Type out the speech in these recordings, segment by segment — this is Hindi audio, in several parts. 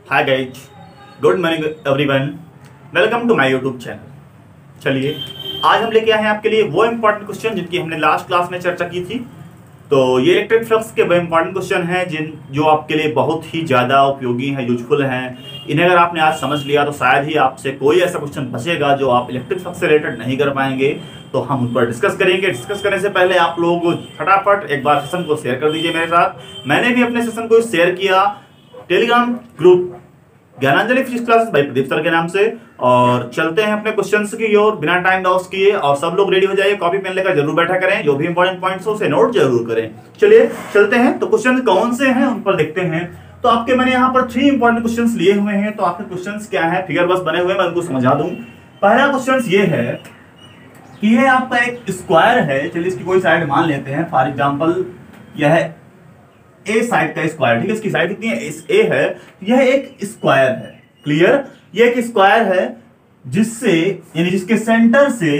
Hi guys, good morning everyone, welcome to my YouTube channel. चलिए आज हम लेके आए हैं आपके लिए वो इम्पोर्टेंट क्वेश्चन जिनकी हमने लास्ट क्लास में चर्चा की थी। तो ये इलेक्ट्रिक फ्लक्स के वो इम्पोर्टेंट क्वेश्चन हैं जो आपके लिए बहुत ही ज़्यादा उपयोगी हैं, यूजफुल हैं। इन्हें अगर आपने आज समझ लिया तो शायद ही आपसे कोई ऐसा क्वेश्चन बचेगा जो आप इलेक्ट्रिक फ्लक्स से रिलेटेड नहीं कर पाएंगे। तो हम उन पर डिस्कस करेंगे। डिस्कस करने से पहले आप लोग फटाफट एक बार सेशन को शेयर कर दीजिए मेरे साथ। मैंने भी अपने सेशन को शेयर किया Telegram group Gyananjali physics classes by Pradeep sir के नाम से। और चलते हैं अपने क्वेश्चंस की ओर बिना टाइम लॉस किए। और सब लोग रेडी हो जाइए, कॉपी पेन लेकर जरूर बैठा करें, जो भी इंपॉर्टेंट पॉइंट्स हो उसे नोट जरूर करें। चलिए चलते हैं। तो क्वेश्चन कौन से हैं उन पर देखते हैं। तो आपके मैंने यहाँ पर 3 इंपॉर्टेंट क्वेश्चंस लिए हुए हैं। तो आपके क्वेश्चंस क्या है, फिगर बस बने हुए, मैं उनको समझा दूं। पहला क्वेश्चन ये है कि ये आपका एक स्क्वायर है। चलिए इसकी कोई साइड मान लेते हैं, फॉर एग्जाम्पल यह ए साइड का स्क्वायर, ठीक है। इसकी साइड कितनी है, इस ए है। यह एक स्क्वायर है, क्लियर। ये एक स्क्वायर है जिससे यानी जिसके सेंटर से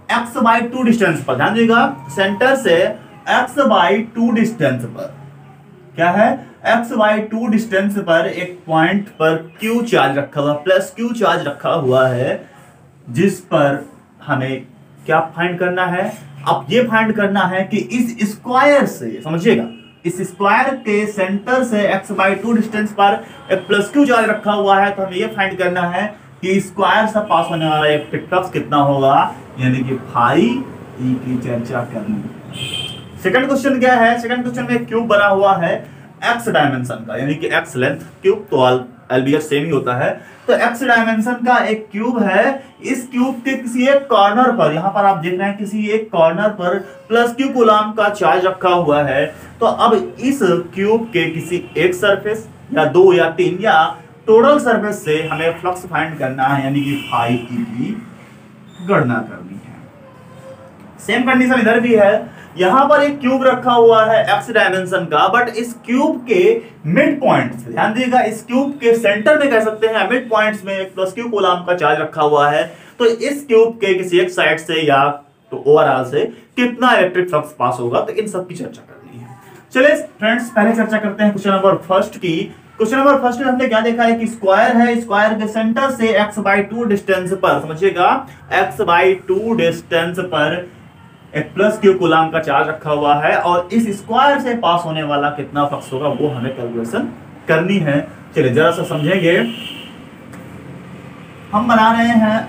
x/2 डिस्टेंस पर, ध्यान दीजिएगा, सेंटर से x/2 डिस्टेंस पर क्या है, x/2 डिस्टेंस पर एक पॉइंट पर q चार्ज रखा हुआ, प्लस q चार्ज रखा हुआ है, जिस पर हमें क्या फाइंड करना है। अब ये फाइंड करना है कि इस स्क्वायर से, समझिएगा, इस स्क्वायर के सेंटर से x/2 डिस्टेंस पर एक प्लस q चार्ज रखा हुआ है। तो हमें ये फाइंड करना है कि स्क्वायर से पास होने वाला इलेक्ट्रिक फ्लक्स कितना होगा, यानी कि फाई ई की चर्चा करनी। सेकंड क्वेश्चन क्या है, सेकंड क्वेश्चन में क्यूब बना हुआ है x डायमेंशन का, यानी कि x लेंथ क्यूब, तो एलबीएस सेम ही होता है। तो x डायमेंशन का एक क्यूब है। इस क्यूब के किसी एक कॉर्नर पर, यहां पर आप देख रहे हैं, किसी एक कॉर्नर पर प्लस q कूलम का चार्ज रखा हुआ है। तो अब इस क्यूब के किसी एक सरफेस या 2 या 3 या टोटल सरफेस से हमें फ्लक्स फाइंड करना है, यानी कि फाई ई की गणना करनी है। सेम कंडीशन इधर भी है। यहां पर एक क्यूब रखा हुआ है x डायमेंशन का, बट इस क्यूब के मिड पॉइंट से, ध्यान दीजिएगा, इस क्यूब के सेंटर में कह सकते हैं, मिड पॉइंट्स में एक प्लस q कूलम का चार्ज रखा हुआ है। तो इस क्यूब के किसी एक साइड से या तो ओवरऑल से कितना इलेक्ट्रिक फ्लक्स पास होगा, तो इन सब की चर्चा करनी है। चलिए फ्रेंड्स, पहले चर्चा करते हैं क्वेश्चन नंबर फर्स्ट की। क्वेश्चन नंबर फर्स्ट में हमने क्या देखा है कि स्क्वायर है, स्क्वायर के सेंटर से x/2 डिस्टेंस पर, समझिएगा, x/2 डिस्टेंस पर एक प्लस q कूलम का चार्ज रखा हुआ है। और इस स्क्वायर से पास होने वाला कितना फ्लक्स होगा वो हमें कैलकुलेशन करनी है। चलिए जरा सा समझेंगे। हम बना रहे हैं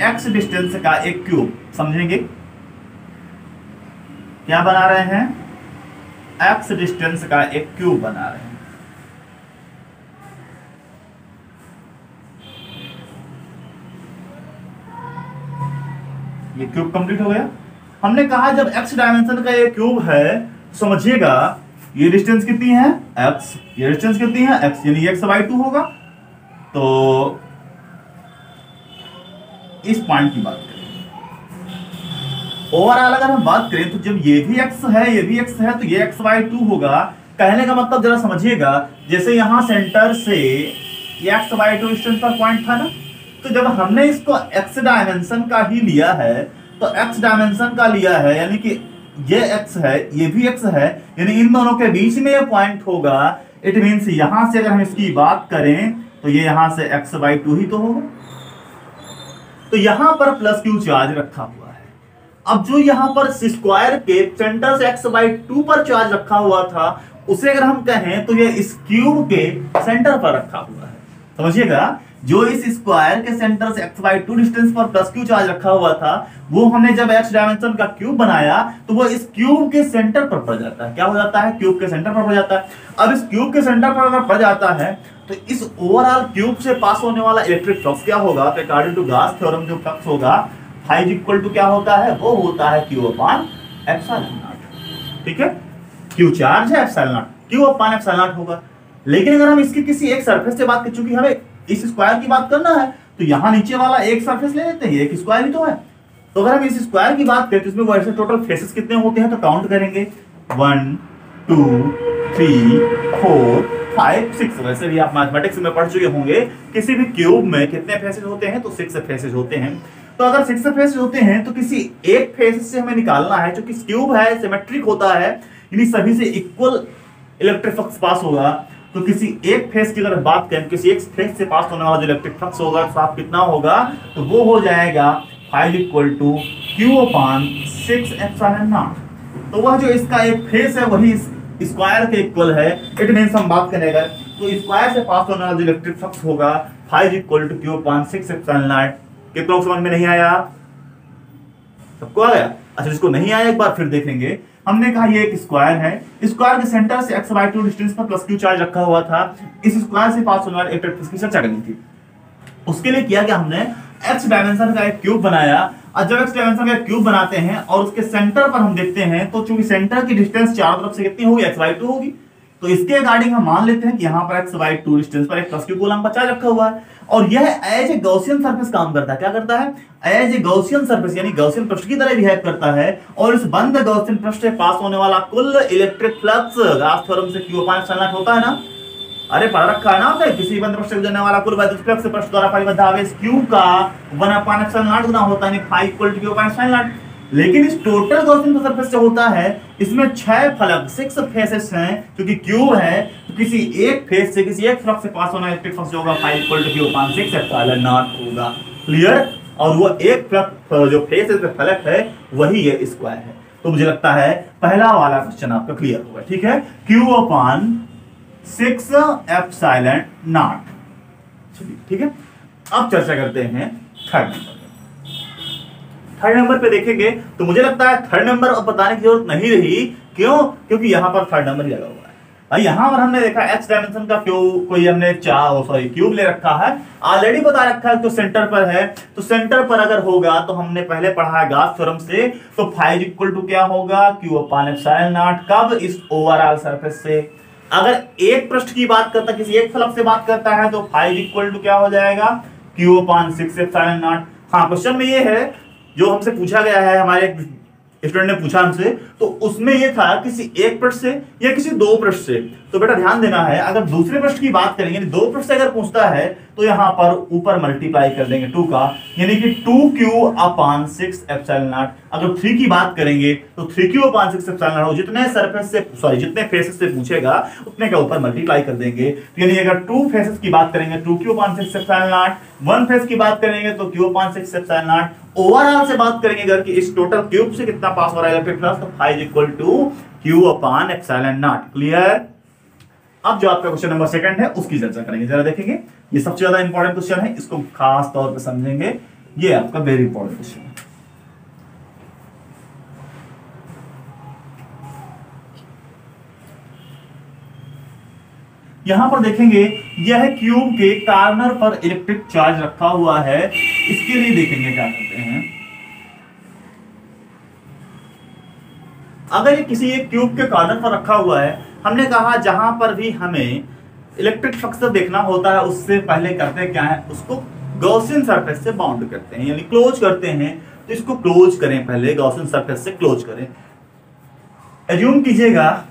x डिस्टेंस का एक क्यूब, समझेंगे क्या बना रहे हैं, x डिस्टेंस का एक क्यूब बना रहे हैं। ये क्यूब कंप्लीट हो गया। हमने कहा जब x डायमेंशन का ये क्यूब है, समझिएगा ये डिस्टेंस कितनी है x, ये डिस्टेंस कितनी है x, यानी x/2 होगा। तो इस पॉइंट की बात करें, ओवरऑल अगर हम बात करें तो जब ये भी x है, ये भी x है, तो ये x/2 होगा। कहने का मतलब जरा समझिएगा, जैसे यहां सेंटर से ये x/2 डिस्टेंस पर पॉइंट था ना, तो जब हमने इसको x डायमेंशन का ही लिया है, तो x डायमेंशन का लिया है, यानी कि ये x है, ये भी x है, यानी इन दोनों के बीच में ये पॉइंट होगा। इट मींस यहां से अगर हम इसकी बात करें तो ये यहां से x/2 ही तो होगा। तो यहां पर प्लस q चार्ज रखा हुआ है। अब जो यहां पर स्क्वायर के सेंटर से x/2 पर चार्ज रखा हुआ था, उसे अगर हम कहें तो ये इस क्यूब के सेंटर पर रखा हुआ है। समझिएगा, जो इस स्क्वायर के सेंटर से x/2 डिस्टेंस पर प्लस q चार्ज रखा हुआ था, वो हमने जब x डायमेंशन का क्यूब बनाया तो वो इस क्यूब के सेंटर पर पड़ जाता है। क्या हो जाता है, क्यूब के सेंटर पर पड़ जाता है। अब इस क्यूब के सेंटर पर अगर पड़ जाता है तो इस ओवरऑल क्यूब से पास होने वाला इलेक्ट्रिक फ्लक्स क्या होगा, तो अकॉर्डिंग टू गॉस थ्योरम जो फ्लक्स होगा, फाई इक्वल टू क्या होता है, वो होता है q/ε0। ठीक है, q चार्ज है, ε0 q/ε0 होगा। लेकिन अगर हम इसकी किसी एक सरफेस से बात कर, चूंकि हमें इस स्क्वायर की बात करना है, तो यहां नीचे वाला एक सरफेस ले लेते हैं, एक स्क्वायर ही तो है। तो अगर हम इस स्क्वायर की बात करें तो इसमें वैसे टोटल फेसेस कितने होते हैं, तो काउंट करेंगे 1 2 3 4 5 6। वैसे भी आप मैथमेटिक्स में पढ़ चुके होंगे, किसी भी क्यूब में कितने फेसेस होते हैं, तो 6 फेसेस होते हैं। तो अगर 6 फेसेस होते हैं तो किसी एक फेस से हमें निकालना है, जो कि क्यूब है, सिमेट्रिक होता है, यानी सभी से इक्वल इलेक्ट्रिक फ्लक्स पास होगा। तो किसी एक फेस की अगर बात करें, किसी एक फेस से पास होने वाला जो इलेक्ट्रिक फ्लक्स होगा साहब कितना होगा, तो वो हो जाएगा five equal to q upon 6 epsilon naught. तो वह जो इसका एक फेस है वही स्क्वायर के इक्वल है। इट मींस हम बात करें अगर तो स्क्वायर से पास होने वाला जो इलेक्ट्रिक फ्लक्स होगा 5 equal to q upon 6 epsilon naught. कितना समझ में नहीं आया? सबको आ गया? अच्छा, जिसको नहीं आया एक बार फिर देखेंगे। हमने कहा ये एक स्क्वायर है, स्क्वायर के सेंटर से x/2 डिस्टेंस पर प्लस क्यू चार्ज रखा हुआ था। इस स्क्वायर से पास होने वाले इलेक्ट्रिक फ्लक्स की चर्चा करनी थी। उसके लिए किया क्या, हमने x डायमेंशन का एक क्यूब बनाया। और जब x डायमेंशन का क्यूब बनाते हैं और उसके सेंटर पर हम देखते हैं तो चूंकि सेंटर की डिस्टेंस चारों तरफ से कितनी होगी, x/2 होगी। तो इसके अकॉर्डिंग हम मान लेते हैं कि यहाँ पर x/2 डिस्टेंस पर एक प्लस क्यू कूलम चार्ज रखा हुआ है और यह एज ए गॉसियन सरफेस काम करता है। क्या करता है? एज ए गॉसियन सरफेस, यानी गॉसियन पृष्ठ की तरह बिहेव करता है। और इस बंद गॉसियन पृष्ठ से पास होने वाला कुल इलेक्ट्रिक फ्लक्स गॉस थ्योरम से q अपान एप्सिलॉन नॉट होता है ना। अरे पढ़ रखा है ना आपने, किसी बंद पृष्ठ से गुजरने वाला कुल विद्युत फ्लक्स पृष्ठ द्वारा परिबद्ध आवेश q का 1 अपान एप्सिलॉन नॉट गुना होता है, यानी 5 equal to q upon epsilon naught. लेकिन इस टोटल गॉसियन सरफेस जो होता है इसमें 6 फलक 6 फेसेस हैं, क्योंकि क्यूब है तो किसी एक फेस से किसी एक फ्लक्स से पास होना इलेक्ट्रिक फ्लक्स जो होगा 5 equal to q upon 6 epsilon naught होगा। क्लियर? और वो एक फ्लक्स जो फेस पे फलक है वही ये स्क्वायर है। तो मुझे लगता है पहला वाला क्वेश्चन आपका क्लियर होगा। ठीक है, q अपान 6 एप्सिलॉन नॉट। चलिए ठीक है, अब चर्चा करते हैं थर्ड नंबर। थर्ड नंबर पे देखेंगे तो मुझे लगता है थर्ड नंबर अब बताने की जरूरत नहीं रही। क्यों? क्योंकि यहां पर थर्ड नंबर लगा हुआ है। यहां पर हमने देखा x डायमेंशन का कोई हमने क्यूब ले रखा है, ऑलरेडी बता रखा है तो सेंटर पर है। तो सेंटर पर अगर होगा तो हमने पहले पढ़ा है गॉस थ्योरम से, तो 5 इक्वल टू क्या होगा, q अपान एप्सिलॉन नॉट। कब? इस ओवरऑल सरफेस से। अगर एक पृष्ठ की बात करता, किसी एक फलक से बात करता है तो 5 इक्वल टू क्या हो जाएगा, q अपान 6 एप्सिलॉन नॉट। हाँ, क्वेश्चन में ये है जो हमसे पूछा गया है, हमारे स्टूडेंट ने पूछा हमसे, तो उसमें ये था किसी एक पृष्ठ से या किसी दो पृष्ठ से। तो बेटा ध्यान देना है, अगर दूसरे पृष्ठ की बात करेंगे, दो पृष्ठ से अगर पूछता है तो यहां पर ऊपर मल्टीप्लाई कर देंगे 2 का, यानी कि 2q अपान 6 एप्सिलॉन नॉट। अगर 3 की बात करेंगे तो 3q अपान 6 एप्सिलॉन नॉट, जितने सरफेस से जितने फेसेस से पूछेगा उतने का ऊपर मल्टीप्लाई कर देंगे। यानी अगर 2 फेसेस की बात करेंगे 2q upon 6 epsilon not, 1 face की बात करेंगे तो q upon 6 epsilon not. Overall से बात करेंगे अगर कि इस टोटल क्यूब से कितना पास हो रहा है इलेक्ट्रिक फ्लक्स, तो 5 equal to q upon epsilon naught. Clear? अब जो आपका क्वेश्चन नंबर सेकंड है उसकी चर्चा करेंगे। जरा देखेंगे, ये सबसे ज्यादा इंपॉर्टेंट क्वेश्चन है, इसको खास तौर पे समझेंगे। ये आपका वेरी इंपॉर्टेंट क्वेश्चन है। यहां पर देखेंगे यह क्यूब के कॉर्नर पर इलेक्ट्रिक चार्ज रखा हुआ है। इसके लिए देखेंगे क्या करते हैं। अगर ये किसी एक क्यूब के कॉर्नर पर रखा हुआ है, हमने कहा जहां पर भी हमें इलेक्ट्रिक फ्लक्स देखना होता है उससे पहले करते क्या है, उसको गॉसियन सरफेस से बाउंड करते हैं, यानी क्लोज करते हैं। तो इसको क्लोज करें, पहले गॉसियन सरफेस से क्लोज करें। एज्यूम कीजिएगा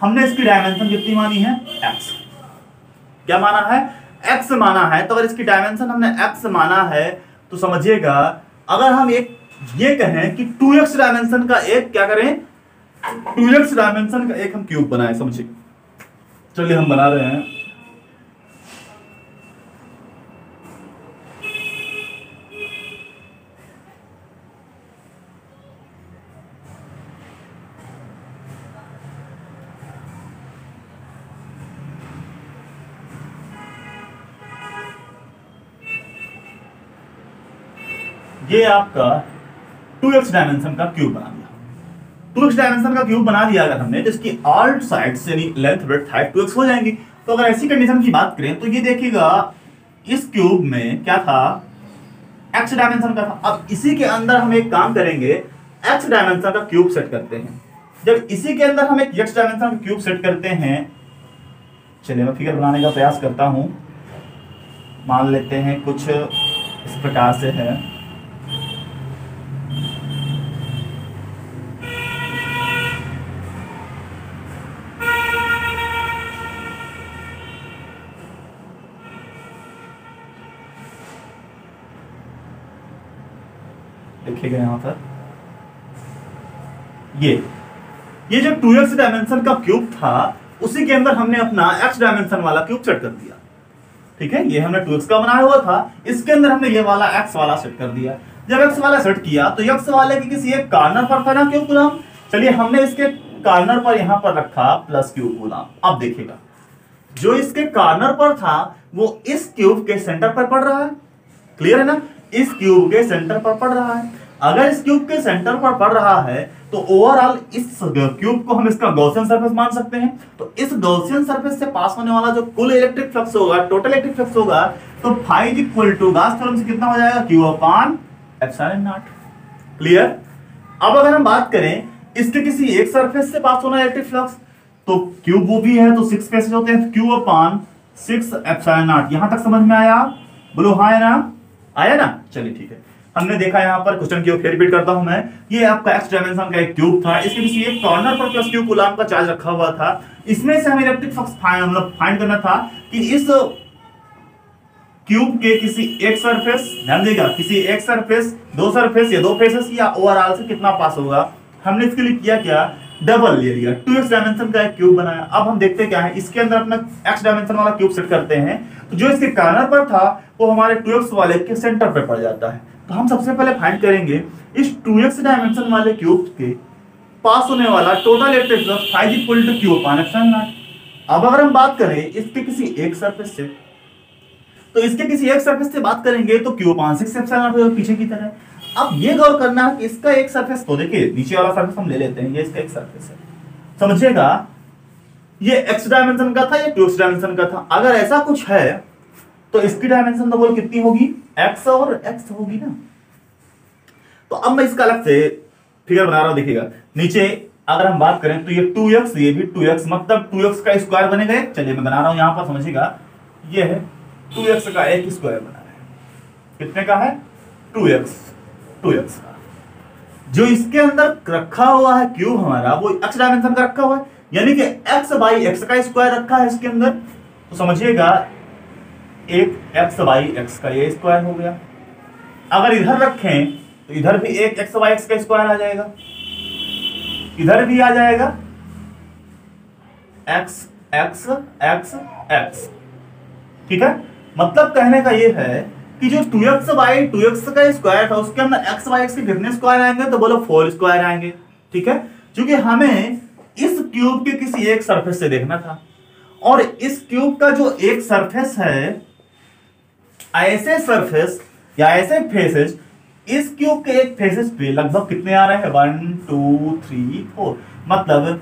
हमने इसकी डायमेंशन कितनी मानी है, x। क्या माना है, x माना है। तो अगर इसकी डायमेंशन हमने x माना है तो समझिएगा, अगर हम एक ये कहें कि 2x डायमेंशन का एक क्या करें, 2x डायमेंशन का एक हम क्यूब बनाए, समझिए। चलिए हम बना रहे हैं। ये आपका 2x डायमेंशन का क्यूब बना दिया। 2x डायमेंशन का क्यूब बना दिया अगर हमने, तो इसकी ऑल साइड्स यानी लेंथ ब्रेड्थ हाइट 2x हो जाएंगी। तो अगर ऐसी कंडीशन की बात करें तो ये देखिएगा इस क्यूब में क्या था, x डायमेंशन का था। अब इसी के अंदर हम एक काम करेंगे, x डायमेंशन का क्यूब सेट करते हैं। जब इसी के अंदर हम एक x डायमेंशन का क्यूब सेट करते हैं, चलिए मैं फिगर बनाने का प्रयास करता हूं। मान लेते हैं कुछ इस प्रकार से है। देखिएगा यहां पर ये जो 2x डायमेंशन का क्यूब था, उसी के अंदर हमने अपना x डायमेंशन वाला क्यूब सेट कर दिया। ठीक है, ये हमने 2x का बनाया हुआ था, इसके अंदर हमने ये वाला x वाला सेट कर दिया। जब x वाला सेट किया तो x वाले के किसी एक कॉर्नर पर था ना क्यूब गुलाम, चलिए हमने इसके कॉर्नर पर यहां पर रखा प्लस क्यूब गुलाम। अब देखिएगा जो इसके कॉर्नर पर था वो इस क्यूब के सेंटर पर पड़ रहा है, क्लियर है ना, इस क्यूब के सेंटर पर पड़ रहा है। अगर इस क्यूब के सेंटर पर पड़ रहा है तो ओवरऑल इस क्यूब को हम इसका गॉसियन सरफेस मान सकते हैं। तो इस गॉसियन सरफेस से पास होने वाला जो कुल इलेक्ट्रिक फ्लक्स होगा, टोटल इलेक्ट्रिक फ्लक्स होगा, तो phi is equal to Gauss theorem से कितना हो जाएगा, q upon epsilon naught. Clear. अब अगर हम बात करें इसके किसी एक सरफेस से पास होना इलेक्ट्रिक फ्लक्स, तो क्यूब वो भी है तो 6 फेसेस होते हैं, क्यू अपॉन 6 एप्सिलॉन नॉट। यहां तक समझ में आया, बोलो हाँ है ना, आया ना। चलिए ठीक है, हमने देखा यहां पर क्वेश्चन की फिर रिपीट करता हूं मैं। ये आपका x डायमेंशन का एक क्यूब था, इसके किसी एक कॉर्नर पर प्लस क्यू कूलम का चार्ज रखा हुआ था। इसमें से हमें इलेक्ट्रिक फ्लक्स फाइंड करना था कि इस क्यूब के किसी एक सरफेस, ध्यान देगा, किसी एक सरफेस, दो सरफेस या दो फेसेस या ओवरऑल से कितना पास होगा। हमने इसके लिए किया क्या, डबल ले लिया, 2x डायमेंशन का एक क्यूब बनाया। अब हम देखते क्या है, इसके अंदर अपना x डायमेंशन वाला क्यूब सेट करते हैं, तो जो इसके कॉर्नर पर था वो हमारे 2x वाले के सेंटर पे पड़ जाता है। तो हम सबसे पहले फाइंड करेंगे इस 2x डायमेंशन वाले क्यूब के पास होने वाला total electric flux phi equal to q upon epsilon naught. अब अगर हम बात करें इसके किसी एक सरफेस से, तो इसके किसी एक सरफेस से बात करेंगे तो क्यू अपॉन 6 एप्सिलॉन नॉट होगा पीछे की तरह। अब ये गौर करना है कि इसका एक सरफेस, तो देखिए नीचे वाला सरफेस हम ले लेते हैं, ये इसका एक सरफेस है, समझिएगा ये x डायमेंशन का था या 2x डायमेंशन का था। अगर ऐसा कुछ है तो इसकी डायमेंशन तो बोल कितनी होगी, x और x होगी ना। तो अब मैं इसका अलग से फिगर बना रहा हूं, देखिएगा नीचे अगर हम बात करें तो ये 2x, ये भी 2x, मतलब 2x का स्क्वायर बनेगा। चलिए मैं बना रहा हूं यहां पर, समझिएगा ये है 2x का एक स्क्वायर बना है, कितने का है, 2x का। जो इसके अंदर रखा हुआ है क्यूब हमारा वो x डायमेंशन का रखा हुआ है, यानी कि x बाई x का स्क्वायर रखा है इसके अंदर। तो समझिएगा एक x बाई x का ये स्क्वायर हो गया। अगर इधर रखें तो इधर भी एक x बाई x का स्क्वायर आ जाएगा, इधर भी आ जाएगा x x x x। ठीक है, मतलब कहने का ये है कि जो 2x बाई 2x का स्क्वायर था उसके अंदर x बाई x के कितने स्क्वायर आएंगे, तो बोलो 4 स्क्वायर आएंगे। ठीक है, क्योंकि हमें इस क्यूब के किसी एक सरफेस से देखना था, और इस क्यूब का जो एक सरफेस है, ऐसे सरफेस या ऐसे फेसेस इस क्यूब के एक फेसेस पे लगभग कितने आ रहे हैं, 1 2 3 4, मतलब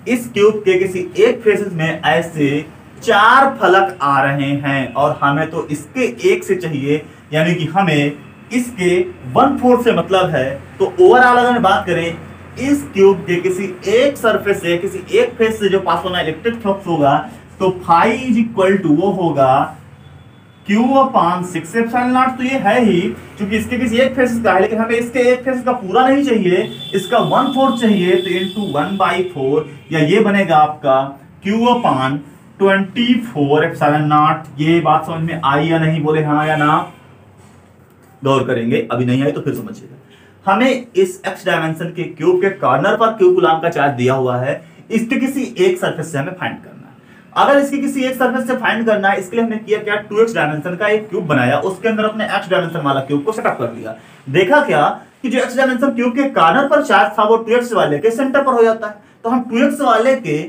इस क्यूब के किसी एक फेसेस में ऐसे 4 फलक आ रहे हैं, और हमें तो इसके एक से चाहिए, यानी कि हमें इसके 1/4 से मतलब है। तो ओवरऑल अगर बात करें इस क्यूब के किसी एक सरफेस से, किसी एक फेस से जो पास होना इलेक्ट्रिक फ्लक्स होगा, तो फाई इज इक्वल टू वो होगा क्यू अपॉन 6 एप्सिलॉन नॉट। तो ये है ही, क्योंकि इसके किसी एक फेस का है, लेकिन हमें इसके एक फेस का पूरा नहीं चाहिए, इसका 1/4 चाहिए, तो इंटू 1/4, या ये बनेगा आपका क्यू अपॉन 24 एप्सिलॉन नॉट। ये बात समझ में आई या नहीं, बोले हाँ या ना, गौर करेंगे, अभी नहीं आई तो फिर समझिएगा। हमें इस x डायमेंशन के क्यूब के कॉर्नर पर क्यू कूलम का चार्ज दिया हुआ है, इसके किसी एक सरफेस से हमें फाइंड करना है। अगर इसकी किसी एक सरफेस से फाइंड करना है, इसके लिए हमने किया क्या, 2x डायमेंशन का एक क्यूब बनाया, उसके अंदर अपने x डायमेंशन वाला क्यूब को सेटअप कर लिया। देखा क्या कि जो x डायमेंशन क्यूब के कॉर्नर पर चार्ज था वो 2x वाले के सेंटर पर हो जाता है। तो हम 2x वाले के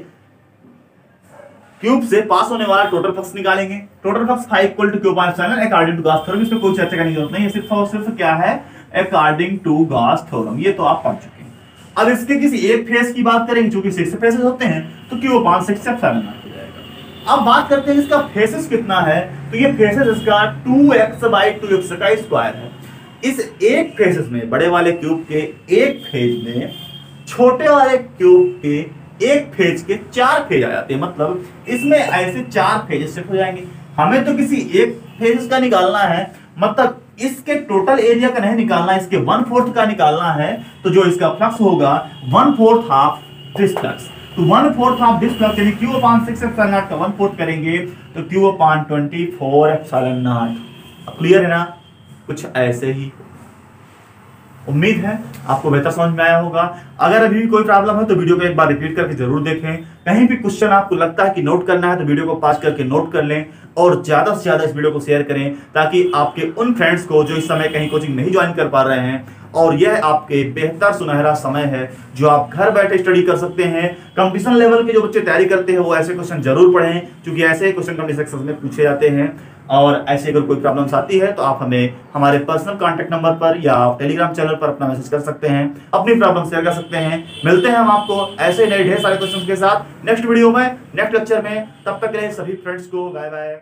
क्यूब से पास होने वाला टोटल फ्लक्स निकालेंगे। Total flux phi equal to q upon epsilon according to Gauss theorem. इसमें कोई चर्चा करने की जरूरत नहीं है, सिर्फ और सिर्फ क्या है, अकॉर्डिंग टू गॉस थ्योरम, ये तो आप पढ़ चुके हैं। अब इसके किसी एक फेस की बात करेंगे, क्योंकि 6 फेसेस होते हैं, तो क्यू अपॉन 6 एप्सिलॉन नॉट हो जाएगा। अब बात करते हैं इसका फेसेस कितना है, तो ये फेसेस इसका 2x बाई 2x का स्क्वायर है। इस एक फेसेस में, बड़े वाले क्यूब के एक फेज में, छोटे वाले क्यूब के एक फेज के 4 फेज आ जाते हैं, मतलब इसमें ऐसे 4 फेजेस शिफ्ट हो जाएंगे। हमें तो किसी एक फेज का निकालना है, मतलब इसके टोटल एरिया का नहीं निकालना, इसके 1/4 का निकालना है। तो जो इसका फ्लक्स होगा 1/4 हाफ दिस फ्लक्स, तो 1/4 हाफ दिस फ्लक्स, यानी क्यू अपॉन 6 एप्सिलॉन नॉट का 1/4 करेंगे तो Q upon 24 epsilon naught. Clear है ना, कुछ ऐसे ही उम्मीद है आपको बेहतर समझ में आया होगा। अगर अभी भी कोई प्रॉब्लम है तो वीडियो को एक बार रिपीट करके जरूर देखें। कहीं भी क्वेश्चन आपको लगता है कि नोट करना है तो वीडियो को पॉज करके नोट कर लें और ज्यादा से ज्यादा इस वीडियो को शेयर करें, ताकि आपके उन फ्रेंड्स को जो इस समय कहीं कोचिंग नहीं ज्वाइन कर पा रहे हैं, और यह आपके बेहतर सुनहरा समय है जो आप घर बैठे स्टडी कर सकते हैं। कंपटीशन लेवल के जो बच्चे तैयारी करते हैं वो ऐसे क्वेश्चन जरूर पढ़ें, क्योंकि ऐसे क्वेश्चन कंपटीशन सेक्शन में पूछे जाते हैं। और ऐसे अगर कोई प्रॉब्लम्स आती है तो आप हमें हमारे पर्सनल कांटेक्ट नंबर पर या टेलीग्राम चैनल पर अपना मैसेज कर सकते हैं, अपनी प्रॉब्लम शेयर कर सकते हैं। मिलते हैं हम आपको ऐसे नए ढेर सारे क्वेश्चंस के साथ नेक्स्ट वीडियो में, नेक्स्ट लेक्चर में। तब तक के लिए सभी फ्रेंड्स को बाय बाय।